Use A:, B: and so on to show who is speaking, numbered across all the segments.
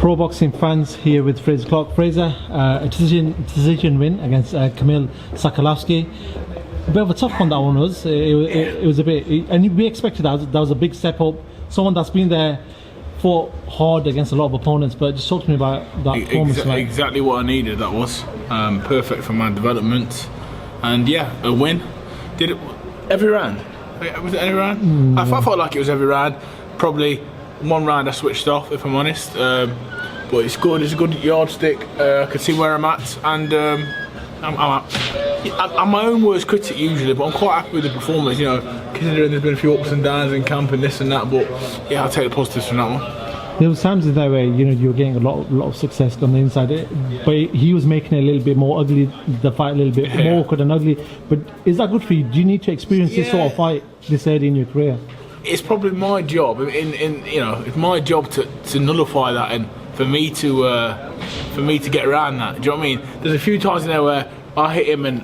A: Pro boxing fans here with Frazer Clarke. Frazer, a decision win against Kamil Sokolowski. A bit of a tough one that one was. It was a bit, and we expected that. That was a big step up. Someone that's been there, fought hard against a lot of opponents. But just talk to me about that performance.
B: Exactly what I needed. That was perfect for my development, and yeah, a win. Did it every round? Was it every round? I felt like it was every round. Probably one round I switched off, if I'm honest. But it's good. It's a good yardstick. I can see where I'm at, and I'm my own worst critic usually, but I'm quite happy with the performance. You know, considering there's been a few ups and downs in camp and this and that. But yeah, I'll take the positives from that one.
A: There was times in there where you were getting a lot of success on the inside, but he was making it a little bit more ugly, the fight a little bit more awkward and ugly. But is that good for you? Do you need to experience this sort of fight this early in your career?
B: It's probably my job. It's my job to nullify that and for me to get around that. Do you know what I mean? There's a few times in there where I hit him and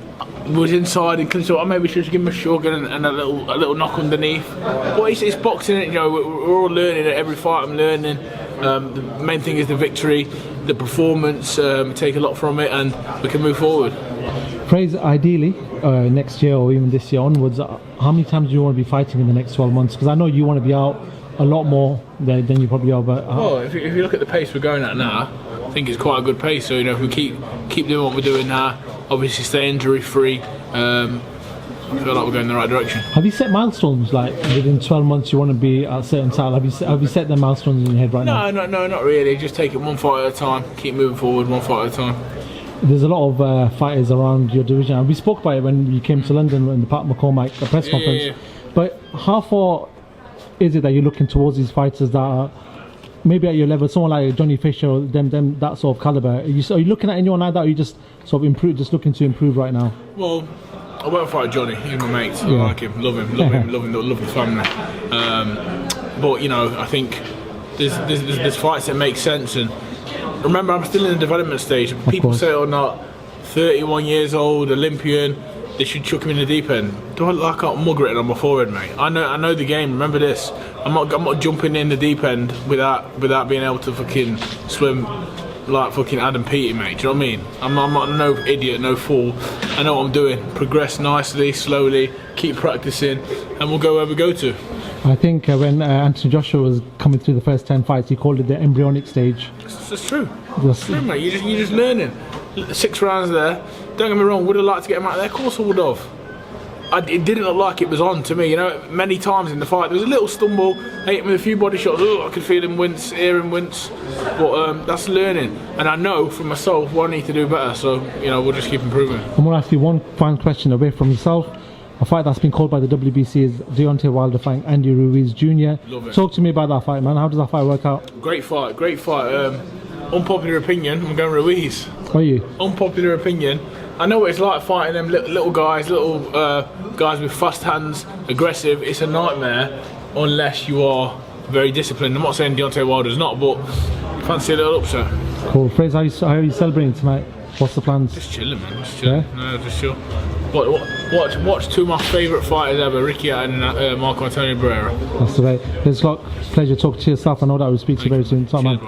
B: was inside and so I maybe should give him a shrug and a little knock underneath. But it's boxing, you know. We're all learning at every fight. I'm learning. The main thing is the victory, the performance. Take a lot from it, and we can move forward.
A: Frazer, ideally, next year or even this year onwards, how many times do you want to be fighting in the next 12 months? Because I know you want to be out a lot more than you probably are. But
B: well, if you look at the pace we're going at now, I think it's quite a good pace. So if we keep doing what we're doing now, obviously stay injury free. I feel like we're going in the right direction.
A: Have you set milestones like within 12 months you want to be at a certain time? Have you set the milestones in your head right now?
B: No, not really. Just take it one fight at a time. Keep moving forward, one fight at a time.
A: There's a lot of fighters around your division, and we spoke about it when you came to London in the Pat McCormack press conference. Yeah. But how far is it that you're looking towards these fighters that are maybe at your level, someone like Johnny Fisher, or them that sort of caliber? Are you looking at anyone like that, or are you just sort of just looking to improve right now?
B: Well, I won't fight Johnny. He's my mate. I like him, love the family. But I think there's fights that make sense, and remember, I'm still in the development stage. People say, "Oh, not 31 years old, Olympian. They should chuck him in the deep end." Do I look like I'm muggering on my forehead, mate? I know the game. Remember this. I'm not jumping in the deep end without being able to fucking swim like fucking Adam Peaty, mate. Do you know what I mean? I'm not no idiot, no fool. I know what I'm doing. Progress nicely, slowly. Keep practicing, and we'll go where we go to.
A: I think when Anthony Joshua was coming through the first 10 fights, he called it the embryonic stage.
B: It's true. It's true, mate. You're just learning. 6 rounds there. Don't get me wrong. Would have liked to get him out there. Of course I would have. It didn't look like it was on to me. Many times in the fight there was a little stumble. I hit him with a few body shots. I could feel him wince, hear him wince. But that's learning, and I know for myself what I need to do better. So we'll just keep improving.
A: I'm going to ask you one final question away from yourself. A fight that's been called by the WBC is Deontay Wilder fighting Andy Ruiz Jr. Talk to me about that fight, man. How does that fight work out?
B: Great fight. Unpopular opinion, I'm going Ruiz.
A: Are you?
B: Unpopular opinion. I know what it's like fighting them little guys with fast hands, aggressive. It's a nightmare unless you are very disciplined. I'm not saying Deontay Wilder's not, but fancy a little upset.
A: Cool. Frazer, how are you celebrating tonight? What's the plans?
B: Just chilling, man. Just chilling. Yeah? No, just chill. Watch 2 of my favourite fighters ever, Ricky and Marco Antonio Barrera.
A: That's right. It's a pleasure talking to yourself. I know that we'll speak to you very soon. Cheers, man.